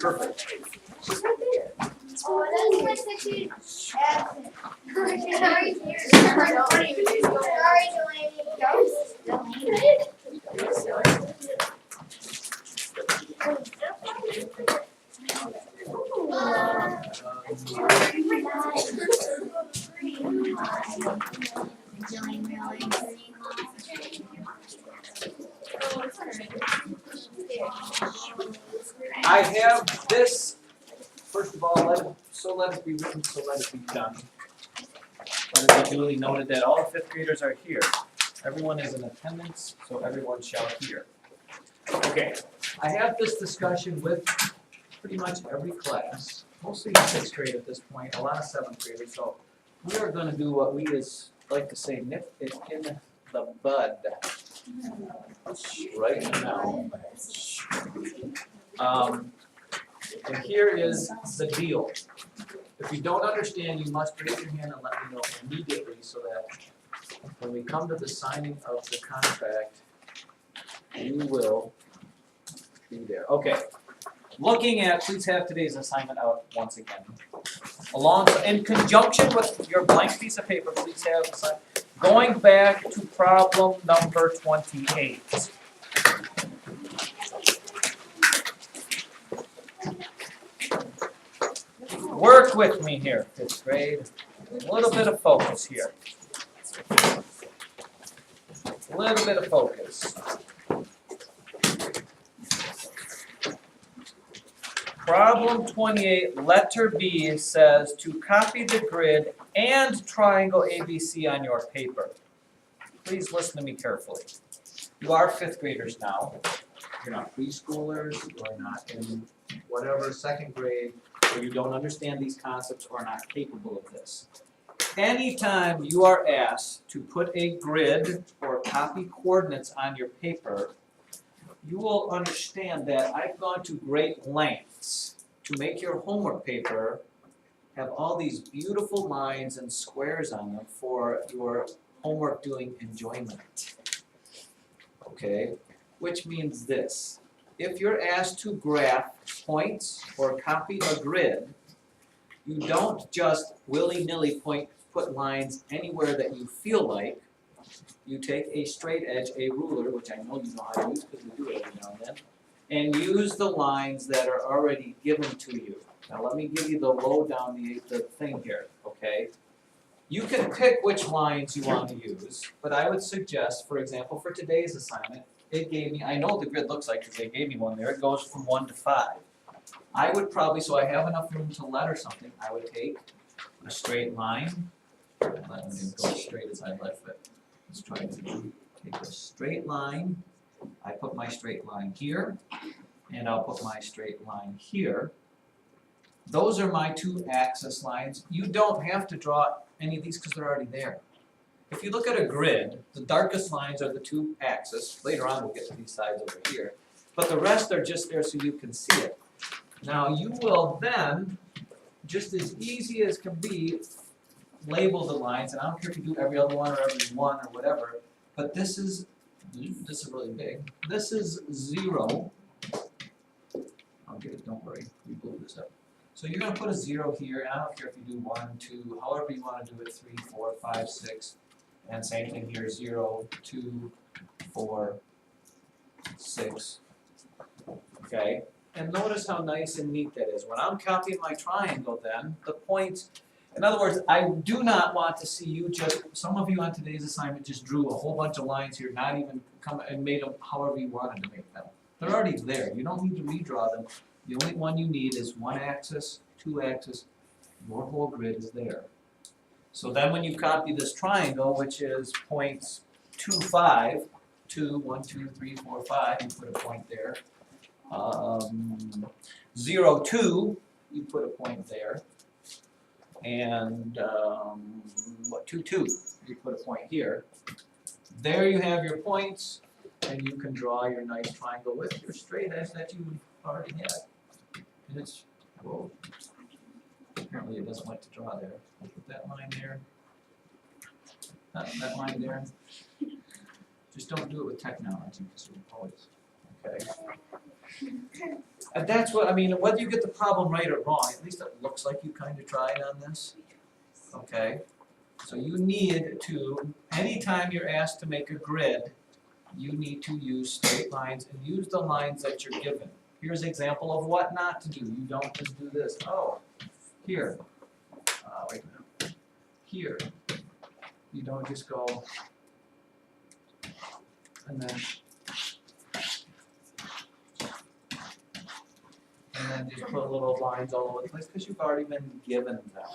Perfect. She's right there. Oh, that's my second absent. I have this, first of all, let it be written, so let it be done. Let it be duly noted that all fifth graders are here. Everyone is in attendance, so everyone shall hear. Okay, I have this discussion with pretty much every class, mostly sixth grade at this point, a lot of seventh graders, so we are gonna do what we like to say, nip it in the bud. Right now. And here is the deal. If you don't understand, you must raise your hand and let me know immediately so that when we come to the signing of the contract, you will be there. Okay. Looking at, please have today's assignment out once again. In conjunction with your blank piece of paper, please have assignment. Going back to problem number 28. Work with me here, fifth grade. A little bit of focus here. A little bit of focus. Problem 28, letter B says to copy the grid and triangle ABC on your paper. Please listen to me carefully. You are fifth graders now. You're not preschoolers, you are not in whatever second grade, where you don't understand these concepts or are not capable of this. Anytime you are asked to put a grid or copy coordinates on your paper, you will understand that I've gone to great lengths to make your homework paper have all these beautiful lines and squares on them for your homework doing enjoyment. Okay? Which means this. If you're asked to graph points or copy a grid, you don't just willy-nilly put lines anywhere that you feel like. You take a straight edge, a ruler, which I know you know how to use because we do it every now and then, and use the lines that are already given to you. Now let me give you the lowdown, the thing here, okay? You can pick which lines you want to use, but I would suggest, for example, for today's assignment, it gave me, I know what the grid looks like because they gave me one there, it goes from 1 to 5. I would probably, so I have enough room to letter something, I would take a straight line, let me go as straight as I like it. Let's try to take a straight line. I put my straight line here, and I'll put my straight line here. Those are my two axis lines. You don't have to draw any of these because they're already there. If you look at a grid, the darkest lines are the two axes. Later on we'll get to these sides over here. But the rest are just there so you can see it. Now you will then, just as easy as can be, label the lines, and I don't care if you do every other one or every one or whatever, but this is really big. This is 0. I'll get it, don't worry, we blew this up. So you're going to put a 0 here, and I don't care if you do 1, 2, however you want to do it, 3, 4, 5, 6, and same thing here, 0, 2, 4, 6, okay? And notice how nice and neat that is. When I'm copying my triangle then, the points, in other words, I do not want to see you just, some of you on today's assignment just drew a whole bunch of lines here, not even come and made them however you wanted to make them. They're already there. You don't need to redraw them. The only one you need is 1 axis, 2 axis, your whole grid is there. So then when you copy this triangle, which is points 2, 5, 2, 1, 2, 3, 4, 5, you put a point there. 0, 2, you put a point there. And 2, 2, you put a point here. There you have your points, and you can draw your nice triangle with your straight edge that you already had. And it's, whoa, apparently it doesn't like to draw there. I'll put that line there, that line there. Just don't do it with technology, because you'll always, Okay. And that's what, I mean, whether you get the problem right or wrong, at least it looks like you kind of tried on this. Okay? So you need to, anytime you're asked to make a grid, you need to use straight lines and use the lines that you're given. Here's an example of what not to do. You don't just do this. Oh, here. Wait a minute. Here. You don't just go and then just put little lines all over the place because you've already been given them.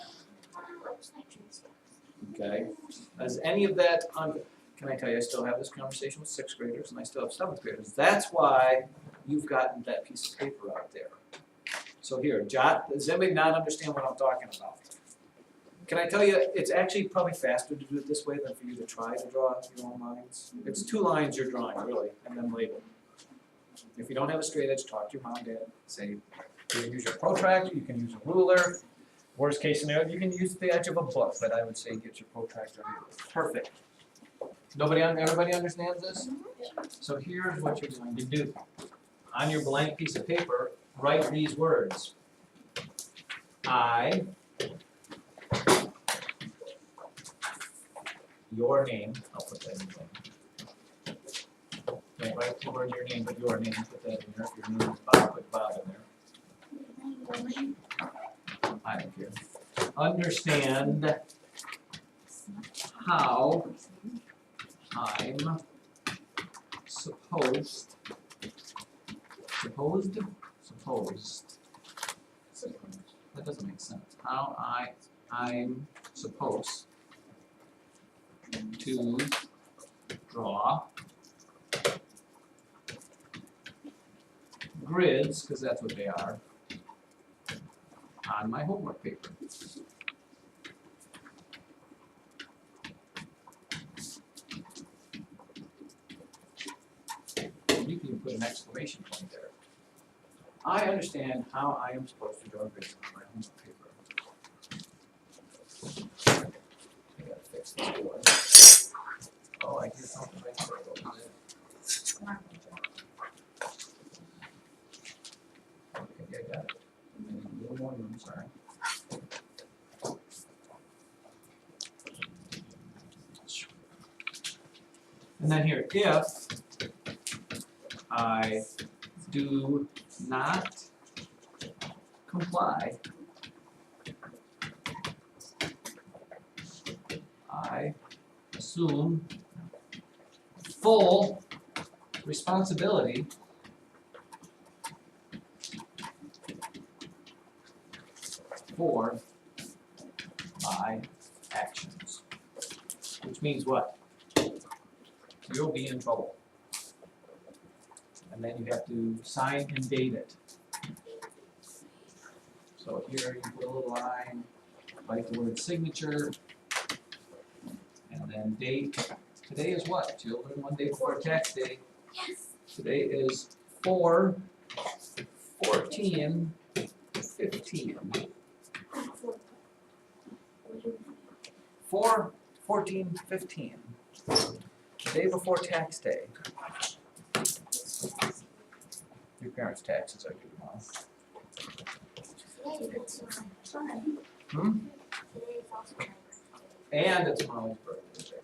Okay? Is any of that can I tell you, I still have this conversation with 6th graders and I still have 7th graders. That's why you've gotten that piece of paper out there. So here, does anybody not understand what I'm talking about? Can I tell you, it's actually probably faster to do it this way than for you to try to draw your own lines. It's 2 lines you're drawing, really, and then label. If you don't have a straight edge, talk to your mom, dad, say, you can use your protractor, you can use a ruler. Worst case scenario, you can use the edge of a book, but I would say get your protractor. Perfect. Everybody understands this? So here's what you're going to do. On your blank piece of paper, write these words. Your name, I'll put that in there. Don't write the word your name, but your name, put that in there. If your name is Bob, put Bob in there. I don't care. Understand how I'm supposed, that doesn't make sense. How I'm supposed to draw grids, because that's what they are, on my homework paper. You can even put an exclamation point there. I understand how I am supposed to draw grids on my homework paper. I gotta fix this door. Oh, I hear something right there. What is it? Okay, I got it. I need a little more room, sorry. And then here, if I do not comply, I assume full responsibility for my actions. Which means what? You'll be in trouble. And then you have to sign and date it. So here you put a little line, write the word signature, and then date. Today is what, children? One day before tax day. Yes. Today is 4/14/15. 4/14/15. The day before tax day. Your parents' taxes are due tomorrow. Hmm? And it's Molly's birthday.